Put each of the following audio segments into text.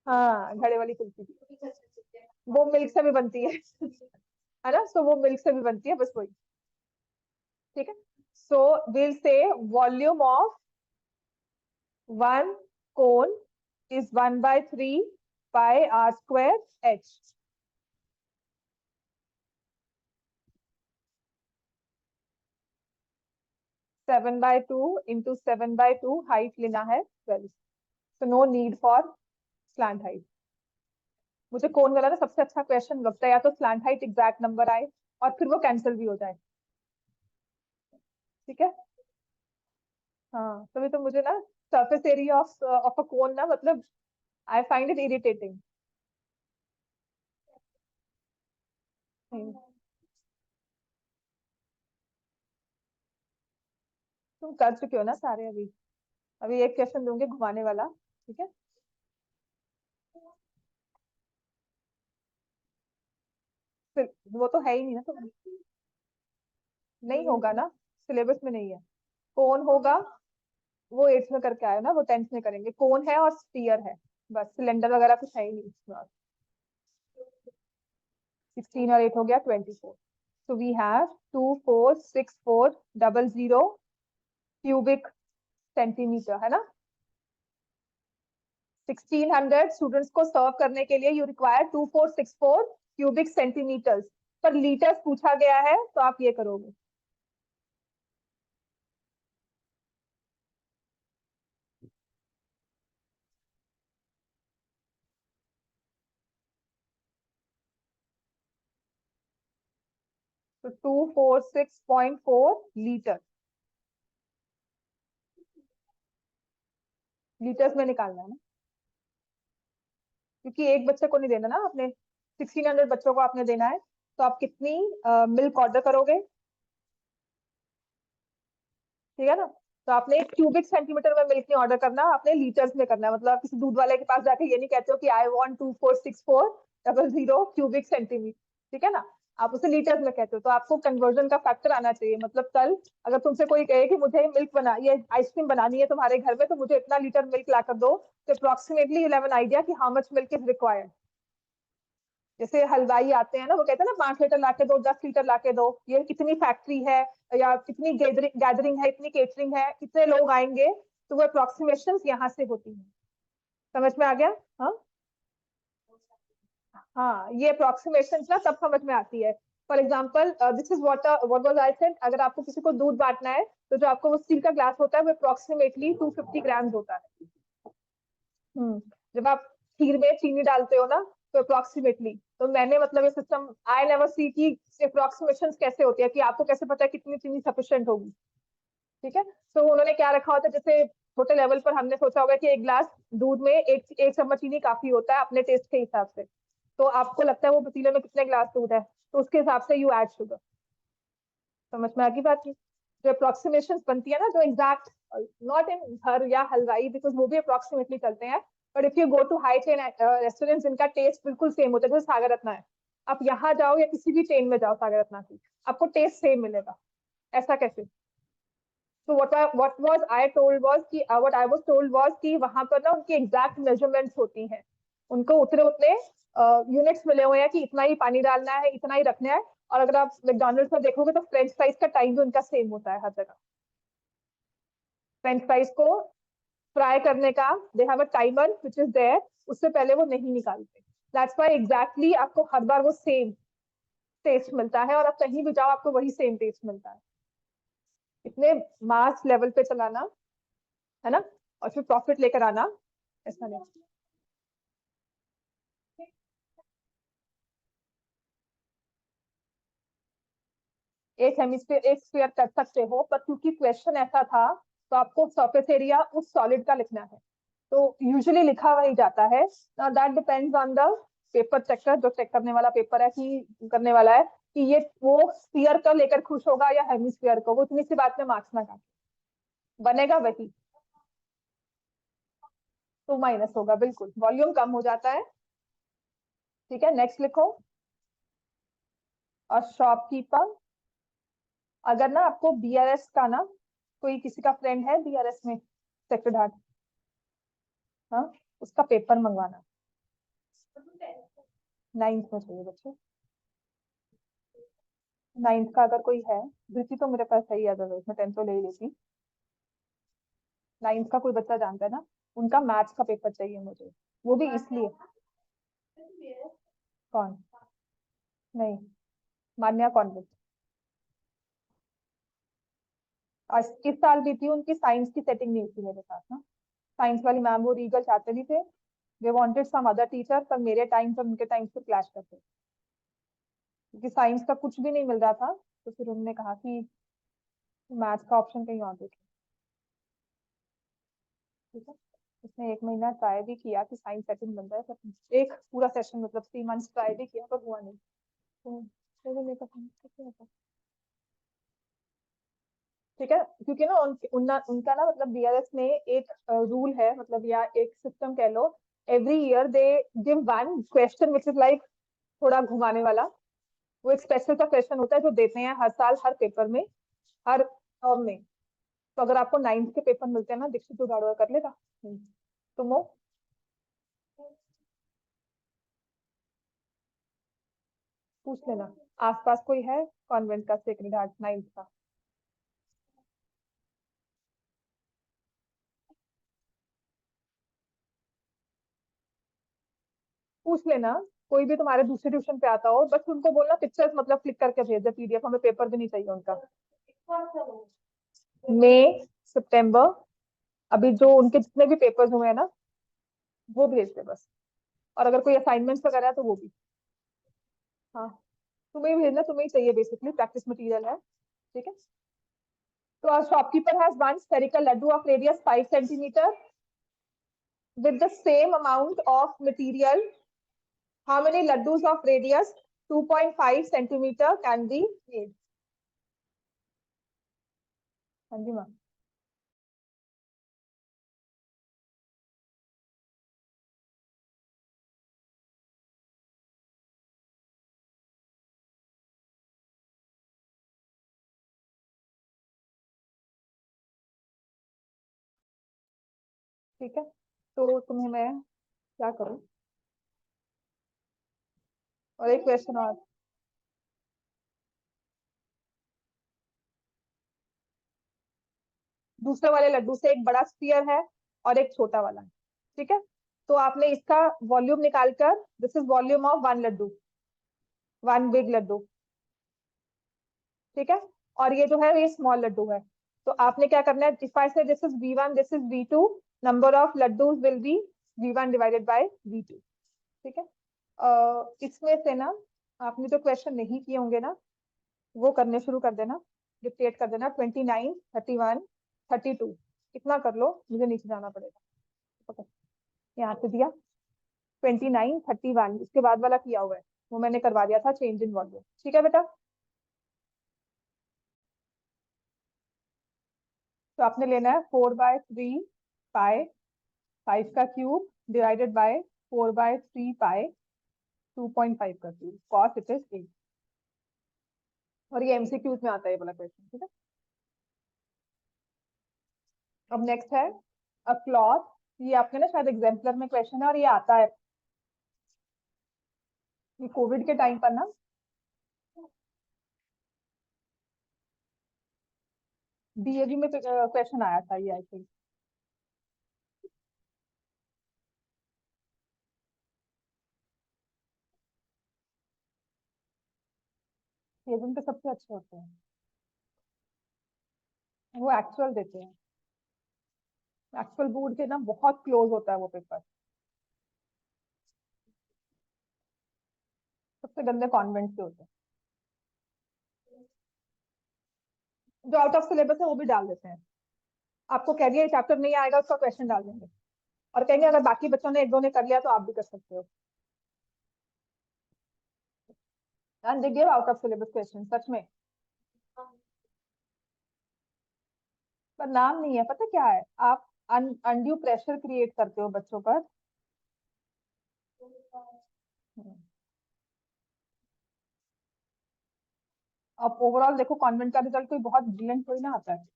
हाँ, घड़े वाली कुल्फी, वो मिल्क से भी बनती है है ना, सो वो मिल्क से भी बनती है, बस वही। ठीक है, so will say volume of one cone is 1/3 pi r square h. 7/2 into 7/2, height लेना है 12, so no need for slant height। मुझे कोन वाला ना सबसे अच्छा क्वेश्चन लगता है, या तो स्लैंट हाइट एग्जैक्ट नंबर आए और फिर वो कैंसिल भी हो जाए। ठीक है, हाँ, तभी तो मुझे ना surface area of of a cone ना, मतलब आई फाइंड इट इरिटेटिंग। तुम कर चुके हो ना सारे अभी। अभी एक क्वेश्चन दूंगी घुमाने वाला, ठीक है। फिर वो तो है ही नहीं ना, तो नहीं होगा ना, सिलेबस में नहीं है। कोन होगा, वो 8th में करके आए हो ना, वो 10th में करेंगे। कोन है और स्फीयर है, बस सिलेंडर वगैरह कुछ है ही नहीं इसमें। 16 और 8 हो गया 24। So we have 246400 cubic centimetre, है ना। 1600 स्टूडेंट्स को सर्व करने के लिए यू रिक्वायर 2464 क्यूबिक सेंटीमीटर्स, पर लीटर्स पूछा गया है, तो आप ये करोगे। तो 246.4 लीटर, लीटर्स में निकालना है ना, क्योंकि एक बच्चे को नहीं देना ना आपने, 1600 बच्चों को आपने देना है। तो आप कितनी मिल्क ऑर्डर करोगे, ठीक है ना। तो आपने एक क्यूबिक सेंटीमीटर में मिल्क नहीं ऑर्डर करना, आपने लीटर्स में करना है। मतलब आप किसी दूध वाले के पास जाके ये नहीं कहते हो कि आई वांट 24640 क्यूबिक सेंटीमीटर, ठीक है ना। आप उसे लीटर्स में कहते हो, तो आपको कन्वर्जन का फैक्टर आना चाहिए। मतलब कल अगर तुमसे कोई कहे कि मुझे मिल्क बना, ये आइसक्रीम बनानी है तुम्हारे घर में, तो मुझे इतना लीटर मिल्क ला कर दो, तो approximately you have an idea कि how much milk is required. जैसे हलवाई आते हैं ना, वो कहते हैं ना 5 लीटर लाके दो, 10 लीटर लाके दो, ये कितनी फैक्ट्री है, या कितनी गैदरिंग गैदरिंग है, इतनी केटरिंग है, कितने लोग आएंगे, तो वो अप्रोक्सीमेशन यहाँ से होती है। समझ में आ गया। हाँ, हाँ, ये अप्रोक्सीमेशन ना तब समझ में आती है। For example this is what was I said, अगर आपको किसी को दूध बांटना है, तो जो आपको वो स्टील का ग्लास होता है, वो अप्रोक्सीमेटली 250 ग्राम होता है। हम्म, जब आप खीर में चीनी डालते हो ना, तो अप्रोक्सीमेटली, तो मैंने मतलब ये सिस्टम आई नेवर सी की अप्रोक्सीमेशन कैसे होती है, कि आपको कैसे पता है कितनी चीनी सफिशिएंट होगी। ठीक है, तो उन्होंने क्या रखा होता है, जैसे छोटे लेवल पर हमने सोचा होगा कि एक गिलास दूध में एक एक चम्मच चीनी काफी होता है अपने टेस्ट के हिसाब से। तो आपको लगता है वो पतीले में कितने गिलास दूध है, तो उसके हिसाब से यू ऐड शुगर। समझ में आ गई बात की। जो अप्रोक्सीमेशन बनती है ना, जो एग्जैक्ट, नॉट इन घर या हलवाई, बिकॉज वो भी अप्रोक्सीमेटली चलते हैं। But if you go to high chain restaurant, जिनका टेस्ट बिल्कुल सेम होता है, जैसे सागर रत्ना है, आप यहाँ जाओ या किसी भी चेन में जाओ सागर रत्ना की, आपको टेस्ट सेम मिलेगा। ऐसा कैसे। तो what was I told was कि what I was told was कि वहां पर ना उनकी एग्जैक्ट मेजरमेंट्स होती हैं। उनको उतने उतने यूनिट्स मिले हुए हैं कि इतना ही पानी डालना है, इतना ही रखना है। और अगर आप मैकडोनल्ड्स में देखोगे, तो फ्रेंच फ्राइज का टाइम भी उनका सेम होता है हर जगह। फ्रेंच फ्राइज को फ्राई करने का they have a timer which is there, उससे पहले वो नहीं निकालते। दैट्स व्हाई एग्जैक्टली आपको हर बार वो सेम टेस्ट मिलता है, और आप कहीं भी जाओ आपको वही सेम टेस्ट मिलता है। इतने मास लेवल पे चलाना, है ना, और फिर प्रॉफिट लेकर आना, ऐसा नहीं। एक हेमिस्फीयर एक स्फीयर कर सकते हो, पर क्योंकि क्वेश्चन ऐसा था, तो आपको सरफेस एरिया उस सॉलिड का लिखना है। तो यूजुअली लिखा वही जाता है, that depends on the paper checker, जो चेक करने वाला पेपर है कि करने वाला है, कि ये वो स्फीयर का लेकर खुश होगा या हेमिस्फीयर को, वो इतनी सी बात में मार्क्स ना काटे, बनेगा वही। तो माइनस होगा, बिल्कुल वॉल्यूम कम हो जाता है। ठीक है, नेक्स्ट लिखो। और शॉपकीपर, अगर ना आपको बीआरएस का ना, कोई किसी का फ्रेंड है बीआरएस में, सेक्रेड हार्ट, हाँ, उसका पेपर मंगवाना। नाइन्थ में चाहिए बच्चे। नाइन्थ का अगर कोई है, धृति तो मेरे पास सही है, अदरवाइज मैं 10th तो ले ही लेती। नाइन्थ का कोई बच्चा जानता है ना, उनका मैथ्स का पेपर चाहिए मुझे, वो भी इसलिए। कौन? नहीं, मान्या कॉन्वेंट। इस साल भी थी, उनकी साइंस की सेटिंग नहीं थी मेरे साथ ना। साइंस वाली मैम वो रीगल चाहते नहीं थे, they wanted some other teacher, पर मेरे टाइम पर उनके टाइम से क्लैश करते, क्योंकि साइंस का कुछ भी नहीं मिल रहा था, तो फिर उन्होंने कहा कि मैथ्स का ऑप्शन कहीं और देखें। ठीक है, उसने 1 महीना ट्राई भी किया कि साइंस सेटिंग बन जाए, पर एक पूरा सेशन मतलब 3 मंथ्स ट्राई भी किया, पर हुआ नहीं। तो फिर मेरे को क्या होता। ठीक है, क्योंकि ना उनका ना मतलब बीआरएस में एक रूल है, मतलब या एक सिस्टम कह लो, every year they give one question which is like थोड़ा घुमाने वाला। वो एक स्पेशल सा क्वेश्चन होता है जो देते हैं हर साल हर पेपर में, हर टर्म में। तो अगर आपको 9th के पेपर मिलते हैं ना, दीक्षित उड़ाड़वा कर लेगा। तुम हो? पूछ लेना, आसपास कोई है कॉन्वेंट का सेक्रेड हार्ट 9th का? पूछ लेना, कोई भी तुम्हारे दूसरे ट्यूशन पे आता हो, बस उनको बोलना पिक्चर्स मतलब क्लिक करके भेज दे, पीडीएफ, हमें पेपर भी नहीं चाहिए उनका। मई, सितंबर, अभी जो उनके जितने भी पेपर्स हुए हैं ना, वो भेज दे बस। और अगर कोई असाइनमेंट्स वगैरह है तो वो भी। हाँ, तुम्हें ही भेजना, तुम्हें ही चाहिए बेसिकली, प्रैक्टिस मटेरियल है। ठीक है, तो our shopkeeper has one spherical laddu of radius 5 centimeter with the same amount of material. How many laddus of radius 2.5 centimeter can be made? हाँ जी मैम। ठीक है, तो तुम्हें मैं क्या करूं? और एक क्वेश्चन और। दूसरे वाले लड्डू से एक बड़ा स्फीयर है और एक छोटा वाला है। ठीक है, तो आपने इसका वॉल्यूम निकालकर, this is volume of one laddu, one big laddu. ठीक है, और ये जो है ये स्मॉल लड्डू है। तो आपने क्या करना है, इफ आई से this is V1, this is V2, number of laddoos will be V1 divided by V2। ठीक है, इसमें से ना आपने जो क्वेश्चन नहीं किए होंगे ना, वो करने शुरू कर देना, डिक्टेट कर देना, 29, 31, 32, इतना कर लो, मुझे नीचे जाना पड़ेगा। ओके, यहाँ से दिया 29, 31, इसके बाद वाला किया हुआ है, वो मैंने करवा दिया था चेंज इन वॉल्यूम। ठीक है बेटा, तो आपने लेना है 4/3 पाई 5 का क्यूब डिवाइडेड बाय 4/3 पाई 2.5 का क्यूब, कॉस इट इज 8। और ये एमसीक्यूज में आता है ये वाला क्वेश्चन। ठीक है, अब नेक्स्ट है अ क्लॉथ। ये आपके ना शायद एग्जाम्पलर में क्वेश्चन है, और ये आता है ये कोविड के टाइम पर ना, डीएवी में क्वेश्चन आया था ये, आई थिंक। सेवन पे सबसे अच्छे होते हैं, वो एक्चुअल देते हैं। एक्चुअल बोर्ड के ना बहुत क्लोज होता है वो पेपर। सबसे गंदे कॉन्वेंट के होते हैं, जो आउट ऑफ सिलेबस है वो भी डाल देते हैं। आपको कह दिया चैप्टर नहीं आएगा, उसका क्वेश्चन डाल देंगे, और कहेंगे अगर बाकी बच्चों ने एक दो ने कर लिया तो आप भी कर सकते हो। And they give out of syllabus question, सच में। पर नाम नहीं है, पता क्या है, आप अनड्यू प्रेशर क्रिएट करते हो बच्चों पर। अब ओवरऑल देखो, कॉन्वेंट का रिजल्ट कोई बहुत ब्रिलियंट थोड़ी ना आता है।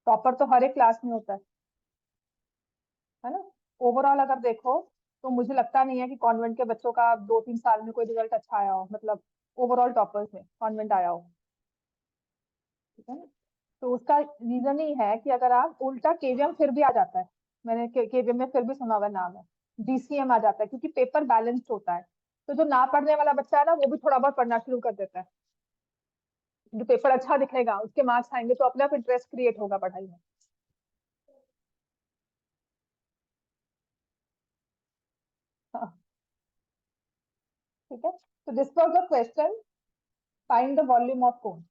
टॉपर तो हर एक क्लास में होता है ना। ओवरऑल अगर देखो तो मुझे लगता नहीं है कि कॉन्वेंट के बच्चों का 2-3 साल में कोई रिजल्ट अच्छा आया हो, मतलब ओवरऑल टॉपर्स में कॉन्वेंट आया हो। ठीक है ना। तो उसका रीजन ही है कि अगर आप उल्टा केवीएम फिर भी आ जाता है, मैंने केवीएम में फिर भी सुना हुआ नाम है, डीसीएम आ जाता है क्योंकि पेपर बैलेंस्ड होता है। तो जो ना पढ़ने वाला बच्चा है ना वो भी थोड़ा बहुत पढ़ना शुरू कर देता है। जो पेपर अच्छा दिखेगा उसके मार्क्स आएंगे तो अपने आप इंटरेस्ट क्रिएट होगा पढ़ाई में। हाँ, ठीक है। तो this was the question, find the volume of cone.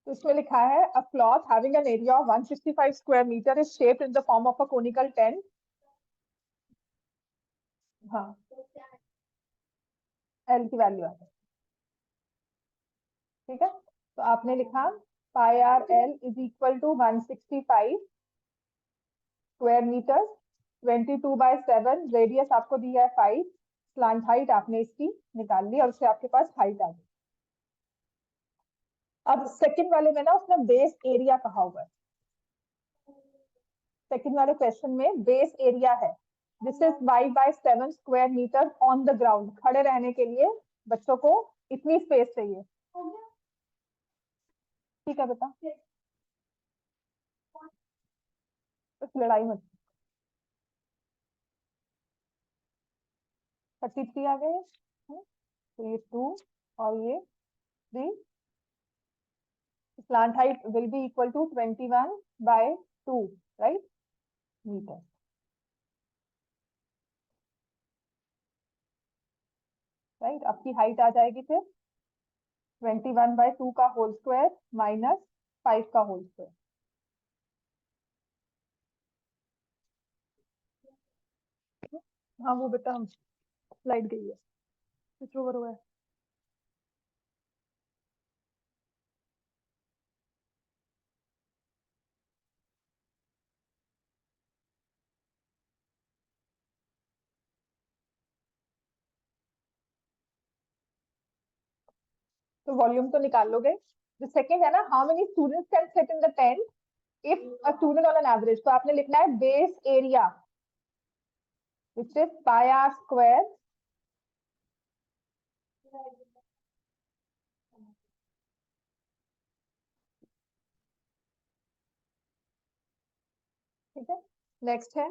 तो इसमें लिखा है a cloth having an area of 165 square metre is shaped in the form of a conical tent. हाँ, एल की वैल्यू है। ठीक है, तो आपने लिखा pi r l is equal to 165 square metre, 22/7, radius आपको दिया है 5, स्लांट हाइट आपने इसकी निकाल ली और उससे आपके पास हाइट आ गई। अब सेकंड वाले में ना उसने बेस एरिया कहा हुआ है। सेकंड वाले क्वेश्चन में बेस एरिया है, this is 5/7 square metre on the ground. खड़े रहने के लिए बच्चों को इतनी स्पेस चाहिए। ठीक है बेटा, तो लड़ाई मत। 33 आ गए, तो ये 2 और ये 3, slant height will be equal to 21/2, right, metre. Right, आपकी हाइट आ जाएगी फिर 21/2 का होल स्क्वायर माइनस 5 का होल स्क्वायर। हाँ वो बेटा हम स्लाइड गई है, स्विच ओवर हुआ है। तो वॉल्यूम तो निकाल लोगे। जो सेकंड है ना, how many students can sit in the tent if a student on an average, तो आपने लिखना है base area which is pi r square. ठीक है, नेक्स्ट है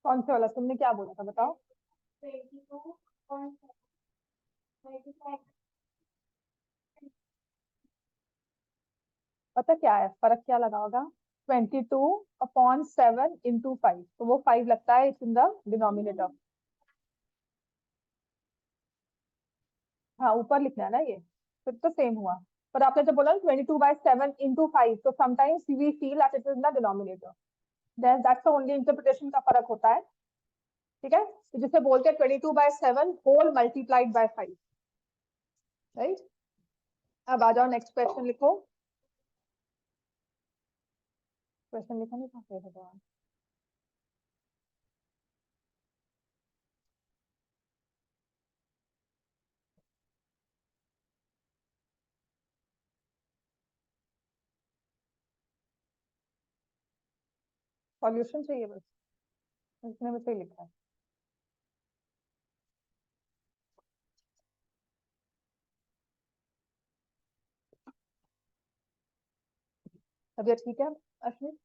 कौन से वाला, तुमने क्या बोला था बताओ। पता क्या है फर्क, क्या लगा होगा, 22/7 × 5, तो वो 5 लगता है इट्स इन द डिनोमिनेटर। हाँ ऊपर लिखना है ना ये, फिर तो सेम हुआ। पर आपने जब बोला 22/7 × 5, तो sometimes we feel that it is in the denominator, that's the only interpretation का फर्क होता है। ठीक है, तो जिसे बोलते हैं 22/7 होल मल्टीप्लाइड बाय 5, राइट। अब आ जाओ नेक्स्ट क्वेश्चन लिखो। क्वेश्चन लिखा नहीं था भगवान। सॉल्यूशन चाहिए बस, इसमें बस यही लिखा है। तबियत ठीक है अश्विन?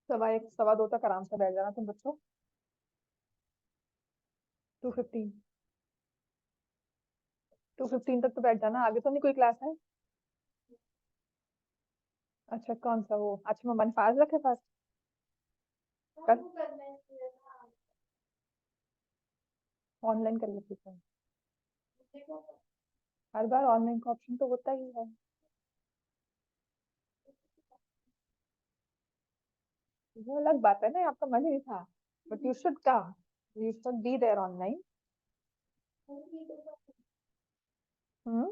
1:15 1:15 तक आराम से बैठ जाना तुम बच्चों। 2:15, 2:15 तक तो बैठ जाना, आगे तो नहीं कोई क्लास है? अच्छा कौन सा वो, अच्छा मोहम्मद फाज रखे पास कर, ऑनलाइन कर लेती हूँ। हर बार ऑनलाइन का ऑप्शन तो होता ही है। वो अलग बात है ना, आपका मन ही नहीं था, but you should come, you should be there online. हम्म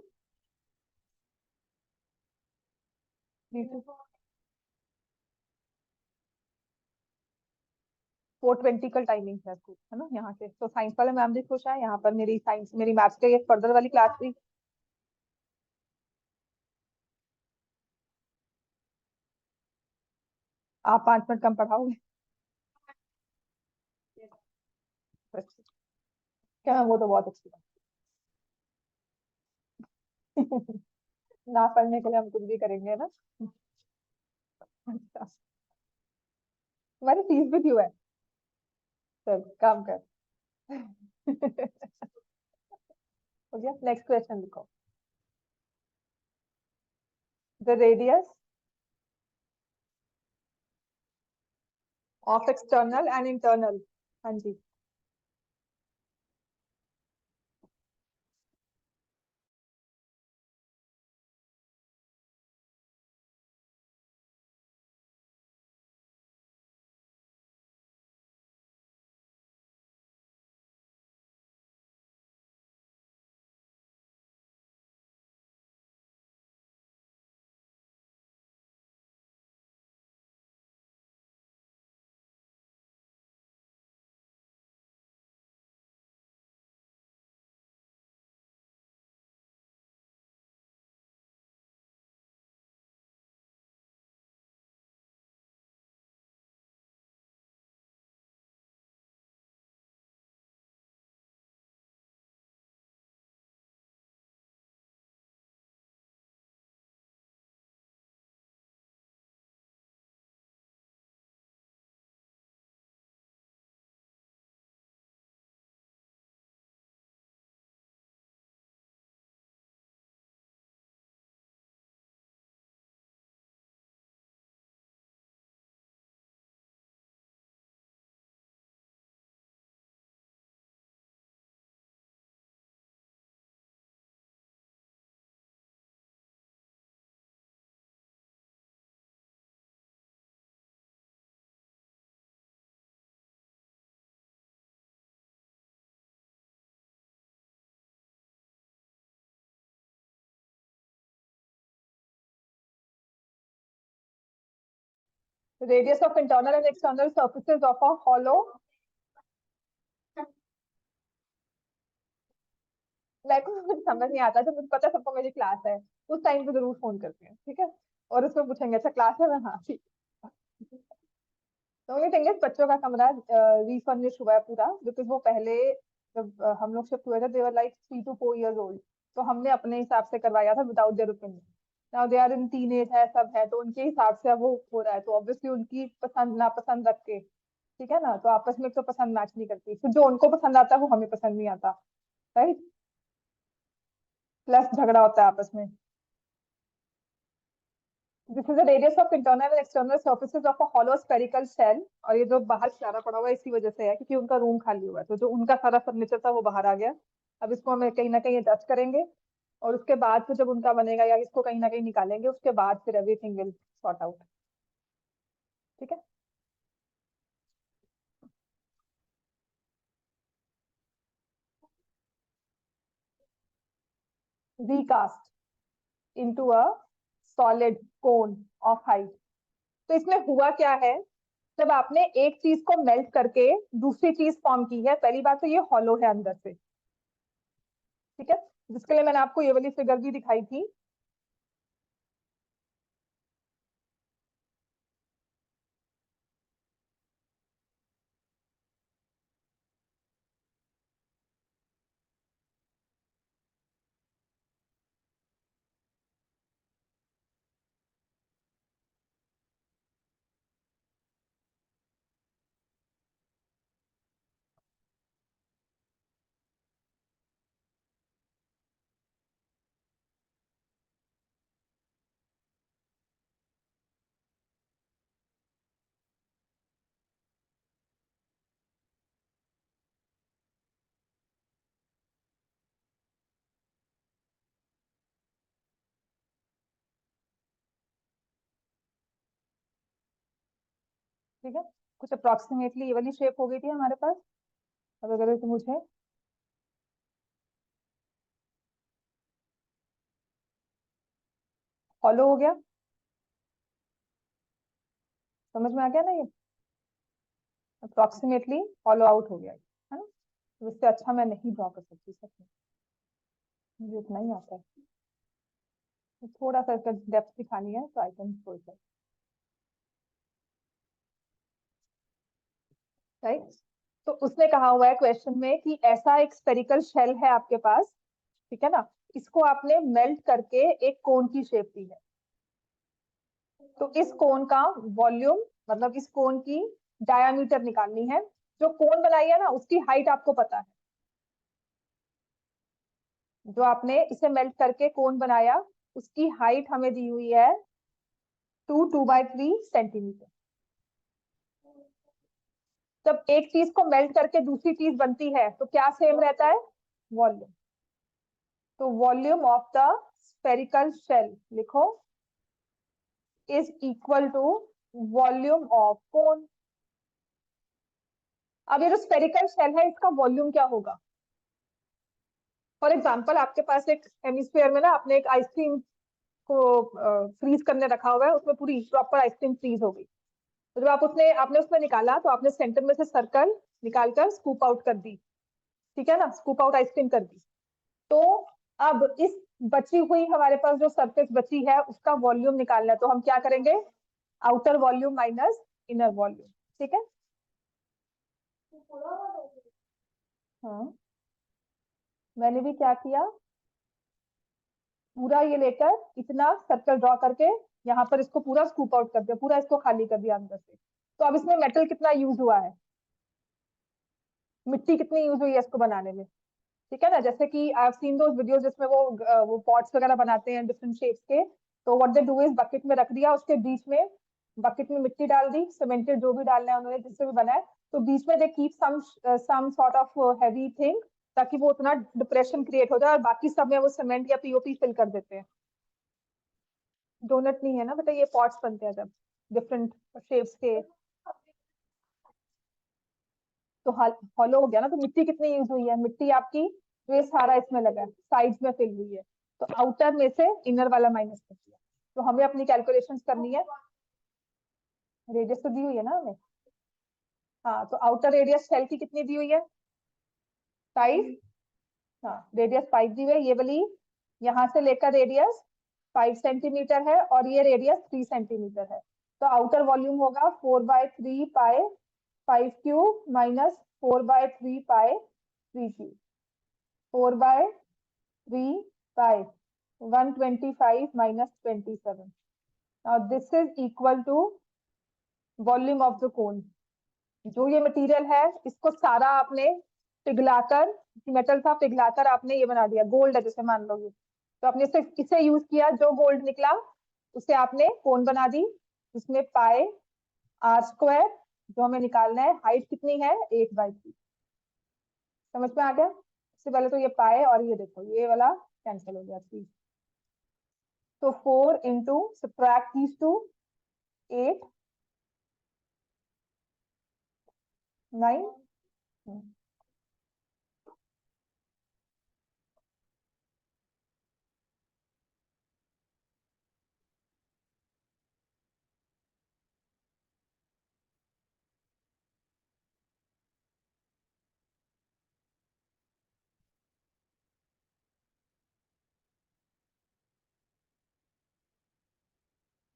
4:20 का टाइमिंग है स्कूल, है ना यहाँ से। तो साइंस वाले मैम भी खुश है, यहाँ पर मेरी साइंस मेरी मैथ्स के फर्दर वाली क्लास भी। आप 5 मिनट कम पढ़ाओगे? अच्छा, क्या मैम, वो तो बहुत अच्छी बात ना पढ़ने के लिए हम कुछ भी करेंगे ना। अच्छा, तुम्हारी फीस भी क्यों है? चल काम कर। हो गया, नेक्स्ट क्वेश्चन लिखो। The radius of external and internal. हाँ जी। Radius of internal and external surfaces of a hollow. मेरे को कुछ समझ नहीं आता, तो मुझे पता है सबको मेरी क्लास है, उस टाइम पे जरूर फोन करते हैं, ठीक है। और उसमें पूछेंगे अच्छा क्लास है, मैं हाँ ठीक। तो ये थिंग है, बच्चों का कमरा रिफर्निश हुआ है पूरा, बिकॉज वो पहले जब हम लोग शिफ्ट हुए थे, they were like 3 to 4 years old. तो हमने अपने हिसाब से करवाया था without their opinion. Now they are in teenage है, सब है, तो उनके हिसाब से अब वो हो रहा है, तो ऑब्वियसली उनकी पसंद नापसंद रख के, ठीक है ना, तो आपस में तो पसंद मैच नहीं करती, फिर जो उनको पसंद आता है वो हमें पसंद नहीं आता, राइट। प्लस झगड़ा होता है आपस में। This is the radius of internal and external surfaces of a hollow spherical shell. और ये जो बाहर सारा पड़ा हुआ है इसी वजह से है, क्योंकि उनका रूम खाली हुआ है, तो जो उनका सारा फर्नीचर था वो बाहर आ गया। अब इसको हमें कहीं ना कहीं अडजस्ट करेंगे, और उसके बाद फिर जब उनका बनेगा या इसको कहीं ना कहीं निकालेंगे, उसके बाद फिर एवरीथिंग विल सॉर्ट आउट। ठीक है। Recast into a solid cone of height. तो इसमें हुआ क्या है, जब आपने एक चीज को मेल्ट करके दूसरी चीज फॉर्म की है, पहली बात तो ये हॉलो है अंदर से, ठीक है, जिसके लिए मैंने आपको ये वाली फिगर भी दिखाई थी। ठीक है, कुछ अप्रोक्सीमेटली ये वाली शेप हो गई थी हमारे पास। अब अगर तो मुझे फॉलो हो गया, समझ में आ गया ना ये? अप्रोक्सीमेटली फॉलो आउट हो गया, है ना? तो इससे अच्छा मैं नहीं ड्रॉ कर सकती सच में, मुझे इतना ही आता है। तो थोड़ा सा इसका डेप्थ दिखानी है तो I can show it, right? तो उसने कहा हुआ है क्वेश्चन में कि ऐसा एक स्फेरिकल शेल है आपके पास, ठीक है ना, इसको आपने मेल्ट करके एक कोन की शेप दी है। तो इस कोन का वॉल्यूम, मतलब इस कोन की डायामीटर निकालनी है। जो कोन बनाई है ना उसकी हाइट आपको पता है, जो आपने इसे मेल्ट करके कोन बनाया उसकी हाइट हमें दी हुई है 2/3 सेंटीमीटर। जब एक चीज को मेल्ट करके दूसरी चीज बनती है तो क्या सेम रहता है? वॉल्यूम। तो volume of the spherical shell लिखो is equal to volume of cone. अब ये जो स्फेरिकल शेल है इसका वॉल्यूम क्या होगा? फॉर एग्जाम्पल आपके पास एक हेमिस्फीयर में ना आपने एक आइसक्रीम को फ्रीज करने रखा हुआ है, उसमें पूरी प्रॉपर आइसक्रीम फ्रीज हो गई। तो जब आपने उसमें निकाला तो आपने सेंटर में से सर्कल निकालकर स्कूप आउट कर दी, ठीक है ना, स्कूप आउट आइसक्रीम कर दी। तो अब इस बची हुई हमारे पास जो सरफेस बची है उसका वॉल्यूम निकालना है, तो हम क्या करेंगे? Outer volume minus inner volume, ठीक है? हाँ, मैंने भी क्या किया, पूरा ये लेकर इतना सर्कल ड्रॉ करके यहाँ पर इसको पूरा स्कूप आउट कर दिया, पूरा इसको खाली कर दिया अंदर से। तो अब इसमें मेटल कितना यूज हुआ है, मिट्टी कितनी यूज हुई है इसको बनाने में, ठीक है ना? जैसे कि I have seen those videos जिसमें वो पॉट्स वगैरह बनाते हैं डिफरेंट शेप्स के। तो what they do is bucket में रख दिया, उसके बीच में बकेट में मिट्टी डाल दी, सीमेंटेड जो भी डालना है उन्होंने, जिससे भी बनाए। तो बीच में they keep some sort of heavy thing, ताकि वो उतना डिप्रेशन क्रिएट हो जाए, और बाकी सब में वो सीमेंट या पीओपी फिल कर देते हैं। डोनट नहीं है ना बेटा, ये पॉट्स बनते हैं जब डिफरेंट शेप्स के। तो हॉलो हो गया ना, तो मिट्टी कितनी यूज हुई है? मिट्टी आपकी जो ये सारा इसमें लगा है साइड्स में फिल हुई है, तो आउटर में से इनर वाला माइनस कर दिया। तो हमें अपनी कैलकुलेशन करनी है, रेडियस तो दी हुई है ना हमें। हाँ, तो आउटर रेडियस शेल की कितनी दी हुई है? 5। हाँ, रेडियस 5 दी हुई है, ये वाली यहाँ से लेकर रेडियस 5 सेंटीमीटर है और ये रेडियस 3 सेंटीमीटर है। तो आउटर वॉल्यूम होगा 4/3 पाई 5 cube minus 4/3 pi 3 cube. 4/3 pi 125 minus 27। Now this is equal to volume of the cone. जो ये मटेरियल है इसको सारा आपने पिघलाकर, मेटल था पिघलाकर आपने ये बना दिया, गोल्ड है जैसे मान लो ये, तो आपने इसे इसे यूज किया, जो गोल्ड निकला उसे आपने कोन बना दी, जिसमें पाए आर स्क्वायर जो हमें निकालना है, हाइट कितनी है 8/3। समझ में आ गया? इससे पहले तो ये पाए और ये देखो ये वाला कैंसिल हो गया 3। तो 4 × सब्ट्रैक्ट दीज टू 8 9।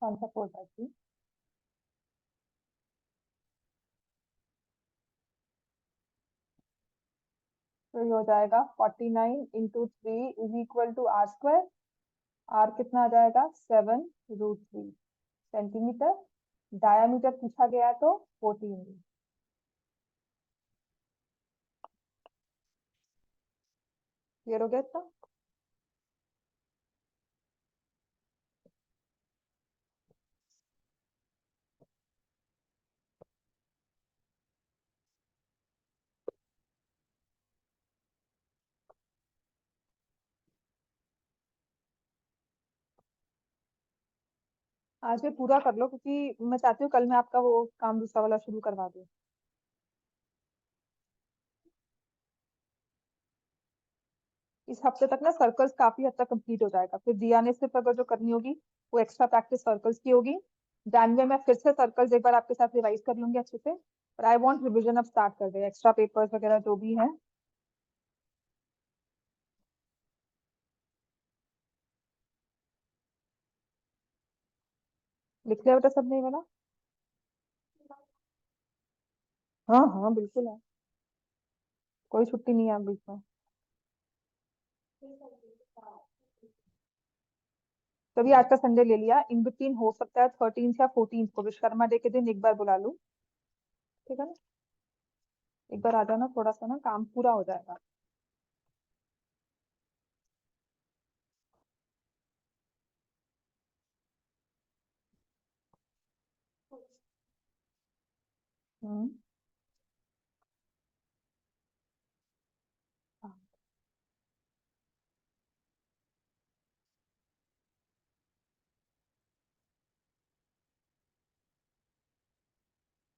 कौन सा 4/3? तो ये हो जाएगा 49 × 3 is equal to r square. R कितना आ जाएगा 7√3 सेंटीमीटर। डायामीटर पूछा गया है तो 14। क्लियर हो गया इतना? आज ये पूरा कर लो, क्योंकि मैं चाहती हूँ कल मैं आपका वो काम दूसरा वाला शुरू करवा दूँ। इस हफ्ते तक ना सर्कल्स काफी हद तक कंप्लीट हो जाएगा, फिर दिया ने सिर्फ अगर जो करनी होगी वो एक्स्ट्रा प्रैक्टिस सर्कल्स की होगी। जानवे में फिर से सर्कल्स एक बार आपके साथ रिवाइज कर लूंगी अच्छे से, पर आई वांट रिवीजन अब स्टार्ट कर दे, एक्स्ट्रा पेपर्स वगैरह जो भी है। लिख लिया बेटा सबने ये वाला? हाँ हाँ बिल्कुल है, कोई छुट्टी नहीं है अब बीच में। तभी आज का संडे ले लिया, इन बिटवीन हो सकता है 13 या 14 को विश्वकर्मा डे के दिन एक बार बुला लूं। ठीक है ना, एक बार आ जाना, थोड़ा सा ना काम पूरा हो जाएगा। हम्म। हाँ,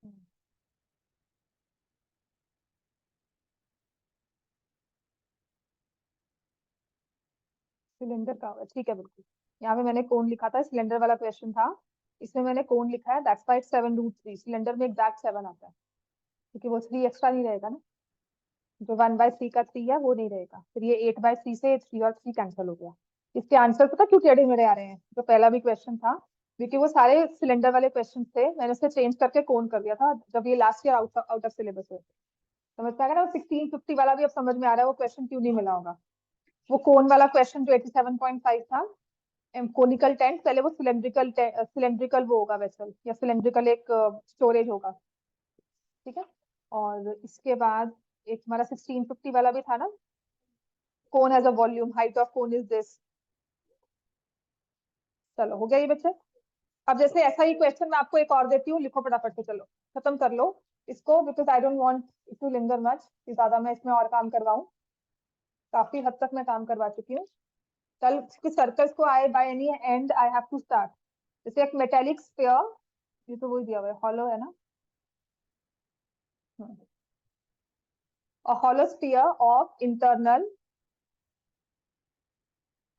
हम्म। सिलेंडर का होगा, ठीक है बिल्कुल। यहाँ पे मैंने कौन लिखा था, सिलेंडर वाला क्वेश्चन था, इसमें मैंने कौन लिखा है, दैट्स वाई 7√3, सिलेंडर में एग्जैक्ट 7 आता है, क्योंकि वो 3 एक्स्ट्रा नहीं रहेगा ना, जो 1/3 का 3 है वो नहीं रहेगा, फिर ये 8/3 से 3 और 3 कैंसिल हो गया। इसके आंसर पता क्यों टेढ़े मेढ़े आ रहे हैं, जो पहला भी क्वेश्चन था, क्योंकि वो सारे सिलेंडर वाले क्वेश्चन थे, मैंने उसे चेंज करके कौन कर दिया था जब ये last year out of syllabus हुए थे। समझ में आ गया ना, 1650 वाला भी अब समझ में आ रहा है वो क्वेश्चन क्यों नहीं मिला होगा। वो कोन वाला क्वेश्चन जो 87.5 था, कोनिकल टेंट, पहले वो सिलेंड्रिकल, सिलेंड्रिकल वो होगा वेसल, या सिलेंड्रिकल एक स्टोरेज होगा। ठीक है, और इसके बाद एक हमारा 1650 वाला भी था ना, कौन has a volume, height of कौन इज दिस। चलो हो गया ये बच्चे। अब जैसे ऐसा ही क्वेश्चन मैं आपको एक और देती हूँ, लिखो फटाफट से, चलो खत्म कर लो इसको, because I don't want to linger much कि ज्यादा मैं इसमें और काम करवाऊं, काफी हद तक मैं काम करवा चुकी हूँ। कल सर्कल्स को आए by any and I have to start. जैसे एक मेटेलिक स्फीयर, ये तो वही दिया हुआ है, हॉलो है ना, a hollow sphere of internal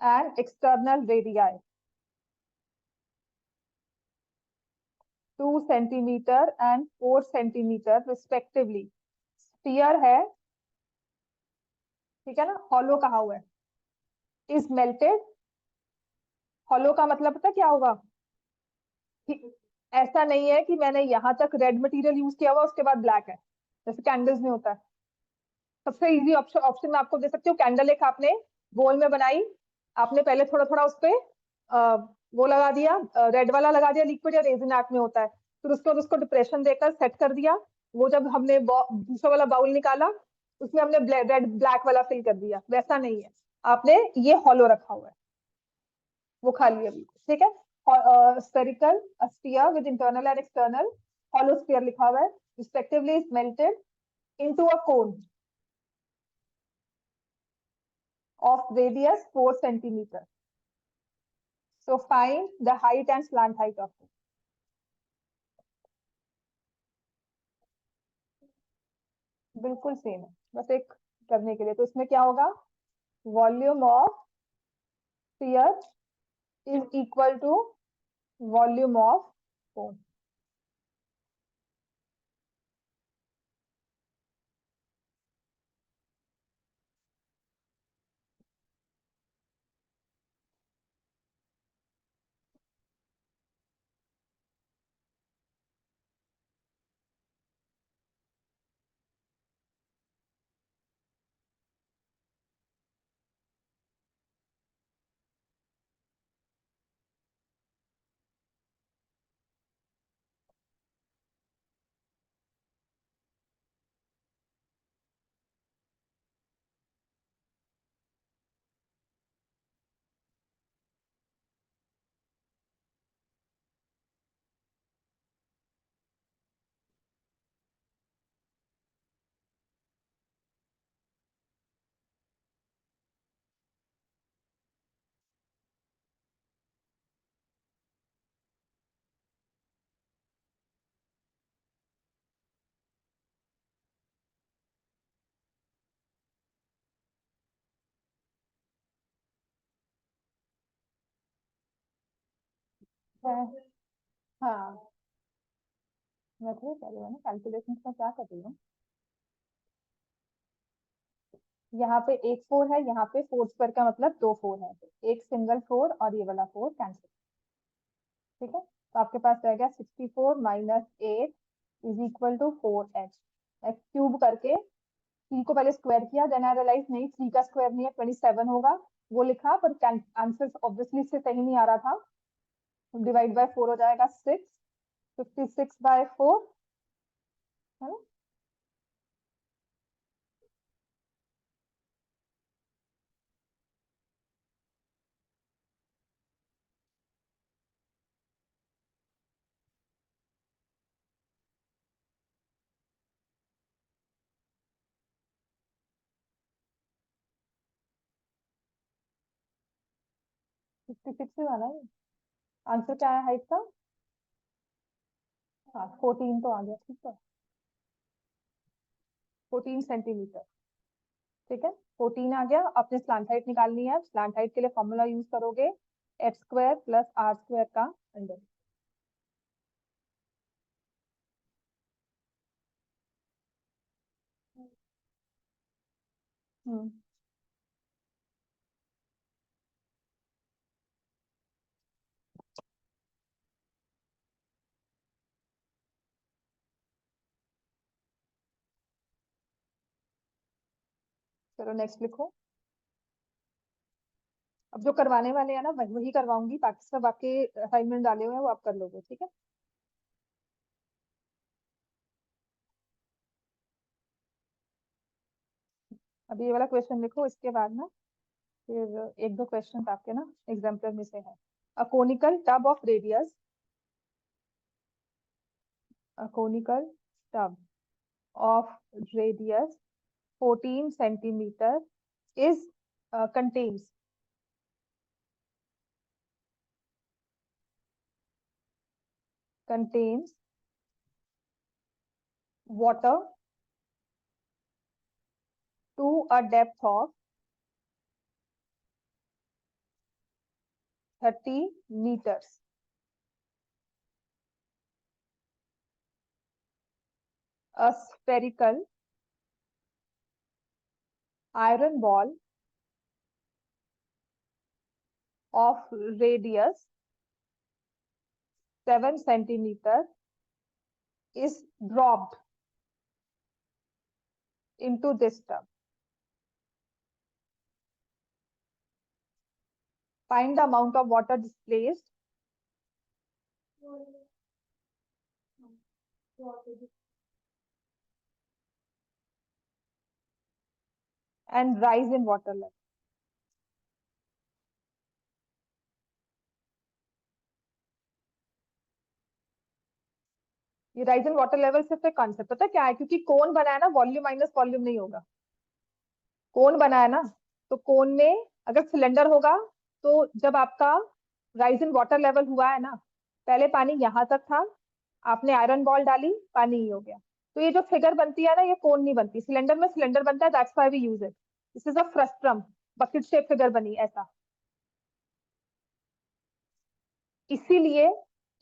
and external radii 2 centimeter and 4 centimeter respectively, sphere है, ठीक है ना, हॉलो कहा हुआ है, इज मेल्टेड। हॉलो का मतलब पता क्या होगा, कि ऐसा नहीं है कि मैंने यहाँ तक रेड मटेरियल यूज किया हुआ उसके बाद ब्लैक है, जैसे कैंडल्स में होता है। सबसे इजी ऑप्शन ऑप्शन मैं आपको दे सकती हूँ, कैंडल एक आपने बोल में बनाई, आपने पहले थोड़ा थोड़ा उस पे वो लगा दिया, रेड वाला लगा दिया लिक्विड, या रेजिन आर्ट में होता है, फिर उसके बाद उसको डिप्रेशन देकर सेट कर दिया। वो जब हमने दूसरा वाला बाउल निकाला, उसमें हमने रेड ब्लैक वाला फिल कर दिया, वैसा नहीं है, आपने ये हॉलो रखा हुआ है, वो खाली है बिल्कुल, ठीक है। Spherical sphere with internal and external, hollow sphere लिखा हुआ है, respectively is melted into a cone of radius 4 centimeter. So find the height and slant height of it. बिल्कुल सेम है, बस एक करने के लिए, तो इसमें क्या होगा, volume of sphere is equal to volume of cone. है। हाँ, मैं तो कह रही हूँ ना, कैलकुलेशन में क्या कर रही हूँ। यहाँ पे एक 4 है, यहाँ पे 4 स्क्वायर का मतलब 2 4 है, तो एक सिंगल 4 और ये वाला 4 कैंसिल। ठीक है, तो आपके पास रह गया 64 minus 8 is equal to 4h। Cube करके 3 को पहले स्क्वायर किया, देन आई रियलाइज नहीं 3 का स्क्वायर नहीं है 27 होगा, वो लिखा, पर आंसर ऑब्वियसली से सही नहीं आ रहा था। डिवाइड बाय 4 हो जाएगा 6, 56/4 है ना। 56 है ना। आंसर क्या है हाइट का? हाँ, 14 तो आ गया, ठीक है, 14 सेंटीमीटर। ठीक है, 14 आ गया। अपने स्लांट हाइट निकालनी है, स्लांट हाइट के लिए फॉर्मूला यूज करोगे h square plus r square का अंडर। हम्म, चलो नेक्स्ट लिखो। अब जो करवाने वाले हैं ना वही करवाऊंगी, बाकी सब आपके असाइनमेंट डाले हुए हैं वो आप कर लोगे, ठीक है। अब ये वाला क्वेश्चन लिखो, इसके बाद ना फिर एक दो क्वेश्चन आपके ना एग्जाम्पलर में से है। A conical tub of radius, a conical tub of radius 14 centimeter is contains contains water to a depth of 30 meters. A spherical iron ball of radius 7 centimeter is dropped into this tub. Find the amount of water displaced and rise in water level. ये rise in water level से फिर concept पता क्या है, क्योंकि कोन बना है ना, वॉल्यूम माइनस वॉल्यूम नहीं होगा। कोन बना है ना, तो कोन में अगर सिलेंडर होगा तो जब आपका राइज इन वाटर लेवल हुआ है ना, पहले पानी यहाँ तक था, आपने आयरन बॉल डाली, पानी ही हो गया। तो ये जो फिगर बनती है ना, ये कोन नहीं बनती, सिलेंडर में सिलेंडर बनता है, that's why we use it. This is a frustum, bucket shape figure बनी ऐसा। इसीलिए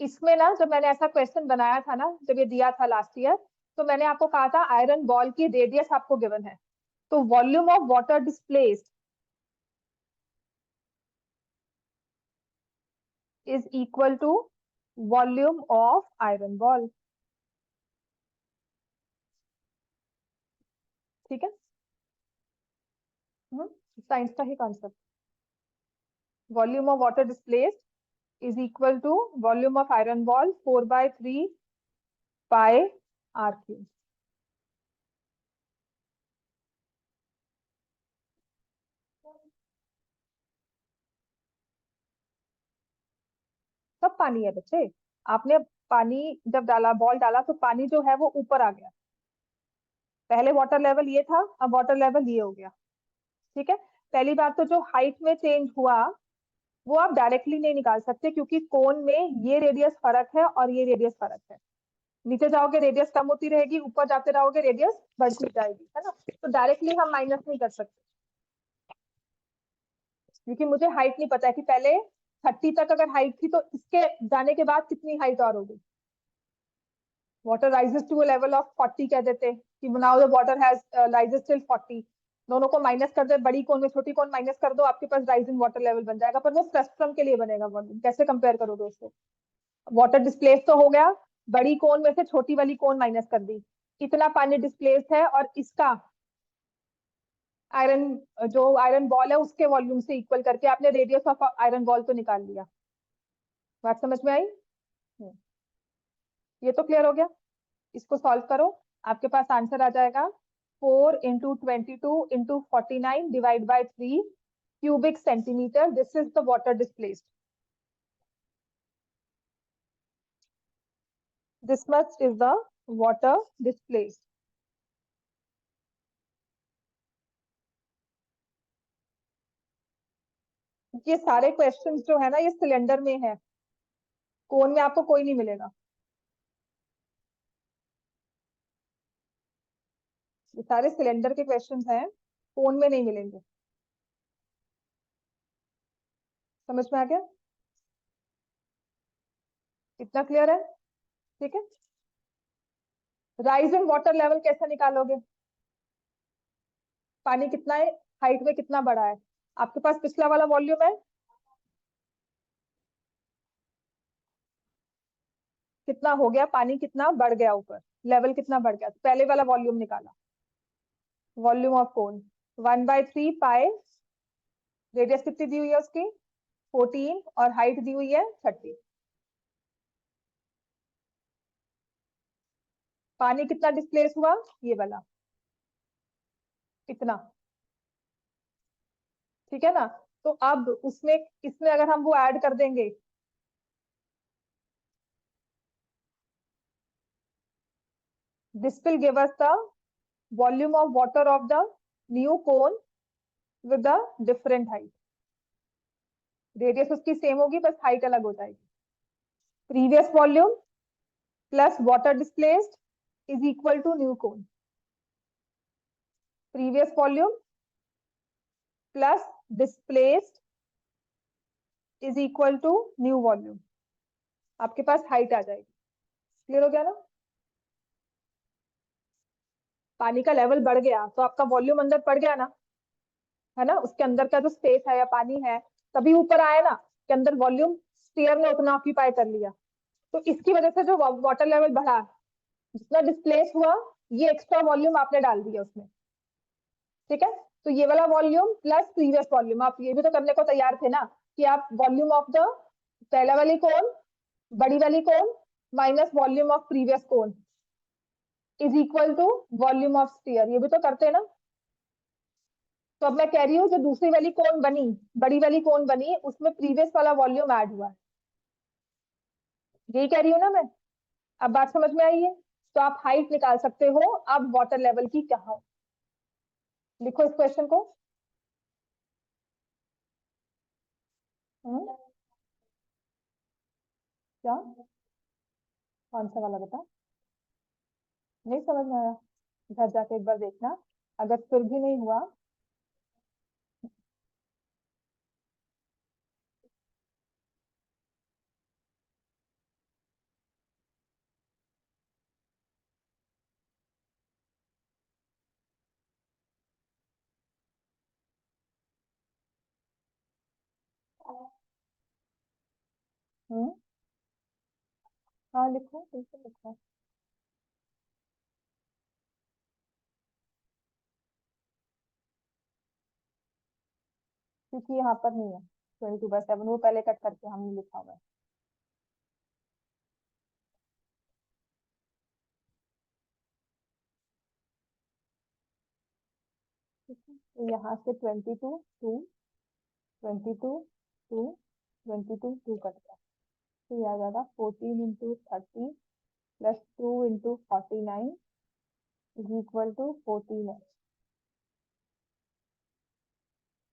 इसमें ना, जब मैंने ऐसा क्वेश्चन बनाया था ना, जब ये दिया था लास्ट ईयर, तो मैंने आपको कहा था आयरन बॉल की रेडियस आपको गिवन है, तो volume of water displaced is equal to volume of iron ball. ठीक है, साइंस का ही concept. Volume of water displaced is equal to volume of iron ball 4/3 pi r cube. सब पानी है बच्चे, आपने पानी जब डाला, बॉल डाला, तो पानी जो है वो ऊपर आ गया। पहले वाटर लेवल ये था, अब वाटर लेवल ये हो गया। ठीक है, पहली बात तो जो हाइट में चेंज हुआ वो आप डायरेक्टली नहीं निकाल सकते, क्योंकि कोन में ये रेडियस फर्क है और ये रेडियस फर्क है। नीचे जाओगे रेडियस कम होती रहेगी, ऊपर जाते रहोगे रेडियस बढ़ती जाएगी, है ना। तो डायरेक्टली हम माइनस नहीं कर सकते, क्योंकि मुझे हाइट नहीं पता है कि पहले 30 तक अगर हाइट थी तो इसके जाने के बाद कितनी हाइट और होगी? Water rises to a level of 40 कह देते कि now the water has rises till 40। दोनों को माइनस कर दे, बड़ी कौन में छोटी कौन माइनस कर दो, आपके पास राइज इन वाटर लेवल बन जाएगा, पर वो फ्रस्ट्रम के लिए बनेगा वॉल्यूम। कैसे कंपेयर करोगे उसको? वाटर डिस्प्लेस तो हो गया, बड़ी कौन में से छोटी वाली कौन माइनस कर दी, इतना पानी डिस्प्लेस है, और इसका आयरन, जो आयरन बॉल है उसके वॉल्यूम से इक्वल करके आपने रेडियस ऑफ आयरन बॉल तो निकाल लिया। बात समझ में आई? ये तो क्लियर हो गया। इसको सॉल्व करो, आपके पास आंसर आ जाएगा 4 × 22 × 49 divide by 3 cubic centimetre. This is the water displaced. This much is the water displaced. ये सारे क्वेश्चंस जो है ना ये सिलेंडर में है, कोन में आपको कोई नहीं मिलेगा। ये सारे सिलेंडर के क्वेश्चंस हैं, कोन में नहीं मिलेंगे। समझ में आ गया? इतना क्लियर है? ठीक है। राइज इन वाटर लेवल कैसे निकालोगे? पानी कितना है, हाइट में कितना बड़ा है, आपके पास पिछला वाला वॉल्यूम है, कितना हो गया, पानी कितना बढ़ गया ऊपर, लेवल कितना बढ़ गया, तो पहले वाला वॉल्यूम निकाला। Volume of cone 1/3 pi, radius कितनी दी हुई है उसकी 14, और हाइट दी हुई है 30। पानी कितना डिस्प्लेस हुआ, ये वाला इतना। ठीक है ना? तो अब उसमें इसमें अगर हम वो ऐड कर देंगे, this will give us the volume of water of the new cone with the different height. Radius उसकी सेम होगी, बस हाइट अलग हो जाएगी। Previous volume plus water displaced is equal to new cone. Previous volume plus displaced is equal to new volume. आपके पास height आ जाएगी। क्लियर हो गया ना? पानी का लेवल बढ़ गया तो आपका वॉल्यूम अंदर बढ़ गया ना, है ना? उसके अंदर का जो स्पेस है या पानी है तभी ऊपर आया ना, के अंदर वॉल्यूम स्फीयर ने उतना ऑक्यूपाई कर लिया। तो इसकी वजह से जो वाटर लेवल बढ़ा, जितना डिस्प्लेस हुआ, ये एक्स्ट्रा वॉल्यूम आपने डाल दिया उसमें। ठीक है? तो ये वाला वॉल्यूम प्लस प्रीवियस वॉल्यूम, आप ये भी तो करने को तैयार थे ना कि आप वॉल्यूम ऑफ द पहला वाली कौन, बड़ी वाली cone, minus volume of previous cone is equal to volume of sphere, ये भी तो करते हैं ना। तो अब मैं कह रही हूँ जो दूसरी वाली कौन बनी, बड़ी वाली कौन बनी, उसमें प्रीवियस वाला वॉल्यूम ऐड हुआ है। यही कह रही हूँ ना मैं? अब बात समझ में आई है? तो आप हाइट निकाल सकते हो अब वाटर लेवल की क्या हो। लिखो इस क्वेश्चन को। हम्म, क्या, कौन सा वाला बता? नहीं समझ में आया? घर जाके एक बार देखना, अगर फिर भी नहीं हुआ। हम्म, हाँ लिखो, बिल्कुल लिखो। क्योंकि यहाँ पर नहीं है 22/7, वो पहले कट करके हमने लिखा हुआ है। ठीक है, तो यहाँ से 22 2, 22 2, 22 2 कट गया, तो ये आ जाएगा 14 × 30 प्लस 2 × 49 इज इक्वल टू 14 है।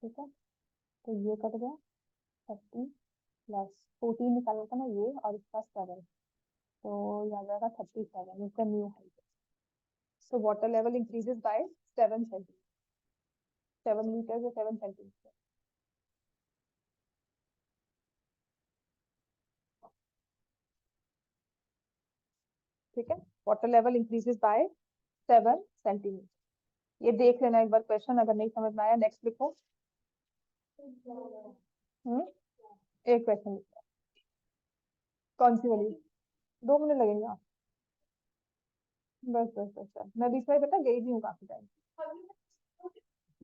ठीक है, तो ये कट गया, 30 प्लस 14 निकालना था ना ये, और इसका 7, तो ये आ जाएगा 37 इसका new height. So water level increases by 7 centimetre, 7 metre या 7 सेंटीमीटर। ठीक है, water level increases by 7 centimetre. ये देख लेना एक बार क्वेश्चन, अगर नहीं समझ में आया नेक्स्ट लिखो। एक क्वेश्चन लिखो, कौन सी वाली? 2 मिनट लगेंगे आप, बस बस बस बस। मैं बीच में बेटा गई भी हूँ काफी टाइम।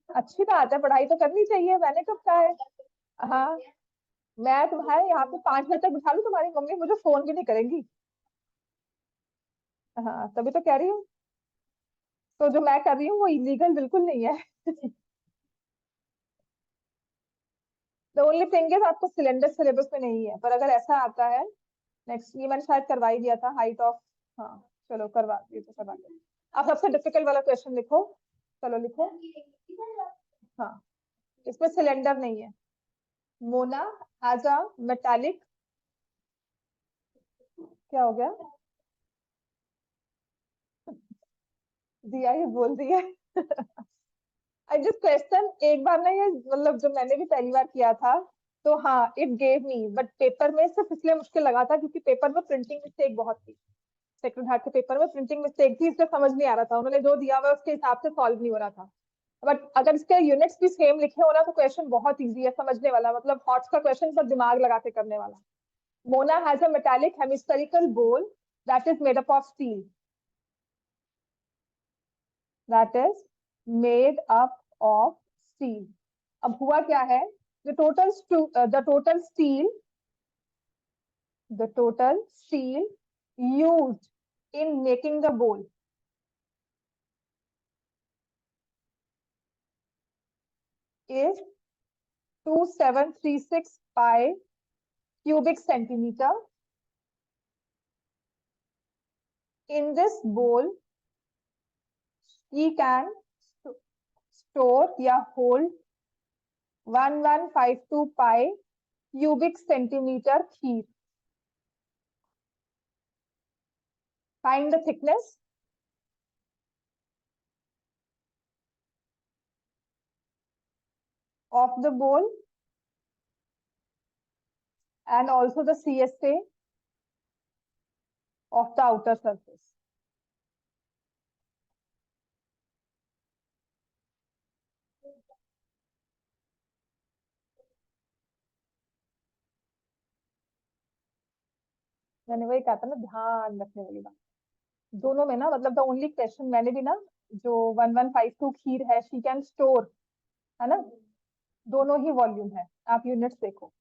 अच्छी बात है, पढ़ाई तो करनी चाहिए, मैंने कब कहा है। हाँ, मैं तुम्हारे यहाँ पे 5 बजे तक बिठा लूं, तुम्हारी मम्मी मुझे फोन भी नहीं करेंगी। हाँ, तभी तो कह रही हूँ। तो जो मैं कर रही हूँ वो इलीगल बिल्कुल नहीं है। द ओनली थिंग इज आपको सिलेंडर सिलेबस में नहीं है, पर अगर ऐसा आता है नेक्स्ट, ये मैंने शायद करवा ही दिया था, हाइट ऑफ। हाँ चलो करवा दिए तो करवा दिए। आप सबसे डिफिकल्ट वाला क्वेश्चन लिखो, चलो लिखो। हाँ, इसमें सिलेंडर नहीं है। मोना हैज अ मेटालिक, क्या हो गया? दिया ही बोल दिया। आई जस्ट क्वेश्चन एक बार ना, ये मतलब जब मैंने भी पहली बार किया था तो हाँ it gave me, but paper में सिर्फ इसलिए मुश्किल लगा था क्योंकि पेपर में प्रिंटिंग मिस्टेक बहुत थी। सेकंड हार्ट के पेपर में प्रिंटिंग मिस्टेक थी, इसलिए समझ नहीं आ रहा था, उन्होंने जो दिया हुआ उसके हिसाब से सॉल्व नहीं हो रहा था। बट अगर इसके यूनिट्स भी सेम लिखे हो ना तो क्वेश्चन बहुत इजी है समझने वाला, मतलब हॉट्स का क्वेश्चन पर दिमाग लगा के करने वाला। Mona has a metallic hemispherical bowl that is made up of steel, that is made up of steel. अब हुआ क्या है, the total steel used in making the bowl is 2736 pi cubic centimeter. In this bowl, he can store या hold 1152 pi cubic centimeter kheer. Find the thickness of the bowl and also the CSA of the outer surface. मैंने वही कहा था ना, ध्यान रखने वाली बात। दोनों में ना, मतलब द ओनली क्वेश्चन मैंने भी ना, जो 1152 खीर है शी कैन स्टोर, है ना, दोनों ही वॉल्यूम है। आप यूनिट्स देखो,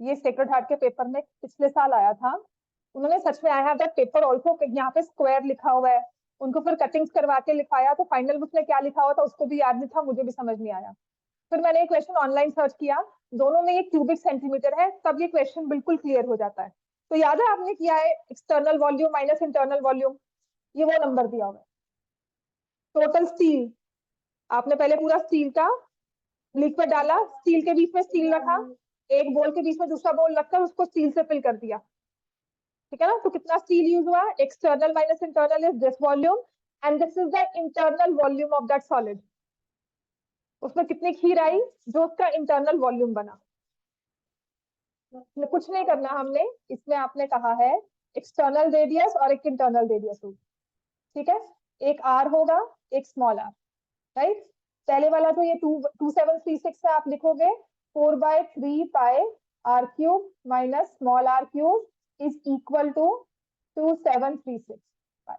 ये सेक्रेड हार्ट के पेपर में पिछले साल आया था, उन्होंने सच में, I have that paper also, यहाँ पे स्क्वायर लिखा हुआ है, उनको फिर कटिंग्स करवा के लिखाया, तो फाइनल उसने क्या लिखा हुआ था उसको भी याद नहीं था, मुझे भी समझ नहीं आया। फिर मैंने ये क्वेश्चन ऑनलाइन सर्च किया, दोनों में ये क्यूबिक सेंटीमीटर है, तब ये क्वेश्चन बिल्कुल क्लियर हो जाता है। तो याद है आपने किया है external volume minus internal volume, ये वो नंबर दिया हुआ है। टोटल स्टील, आपने पहले पूरा स्टील का लिक्विड डाला, स्टील के बीच में स्टील रखा, एक बोल के बीच में दूसरा बोल रखकर उसको स्टील से फिल कर दिया, ठीक है ना। तो कितना स्टील यूज हुआ, external minus internal is this volume, and this is the internal volume of that solid. उसमें कितनी खीर आई, जो उसका इंटरनल वॉल्यूम बना। कुछ नहीं करना हमने इसमें, आपने कहा है एक्सटर्नल रेडियस और एक इंटरनल रेडियस होगी, ठीक है, एक आर होगा एक स्मॉल आर, राइट। पहले वाला जो ये 2736 है, आप लिखोगे 4/3 pi r cube minus small r cube is equal to 2736 pi.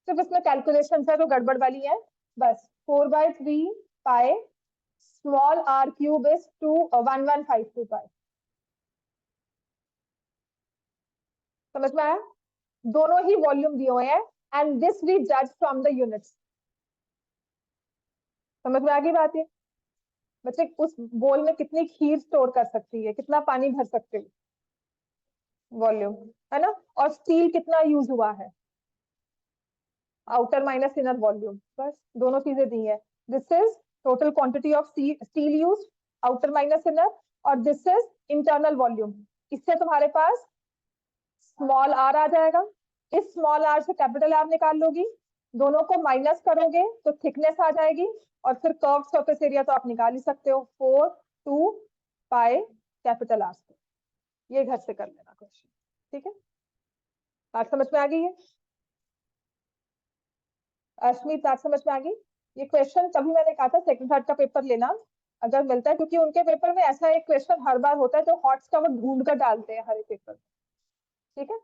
सिर्फ इसमें कैलकुलेशन है जो गड़बड़ वाली है, बस 4/3 pi small r cube is 1152 pi. समझ में आया? दोनों ही वॉल्यूम दिए हुए हैं, एंड दिस वी जज फ्रॉम द यूनिट्स। समझ में आ गई बात? है बच्चे, उस बोल में कितनी खीर स्टोर कर सकती है, कितना पानी भर सकते हो, वॉल्यूम, है ना। और स्टील कितना यूज हुआ है, आउटर माइनस इनर वॉल्यूम, बस दोनों चीजें दी है। This is total quantity of steel use, outer minus inner, और दिस इज इंटरनल वॉल्यूम। इससे तुम्हारे पास स्मॉल आर आ जाएगा, इस स्मॉल आर से कैपिटल आर निकाल लोगी, दोनों को माइनस करोगे तो थिकनेस आ जाएगी, और फिर कर्व सरफेस एरिया तो आप निकाल ही सकते हो, 4/2 पाई कैपिटल आर से। ये घर से कर लेना क्वेश्चन, ठीक है। बात समझ में आ गई है? अश्मीत, बात समझ में आ गई? ये क्वेश्चन तभी मैंने कहा था सेकंड थर्ड का पेपर लेना अगर मिलता है, क्योंकि उनके पेपर में ऐसा एक क्वेश्चन हर बार होता है जो हॉट्स का वो ढूंढ कर डालते हैं हर एक पेपर। ठीक है।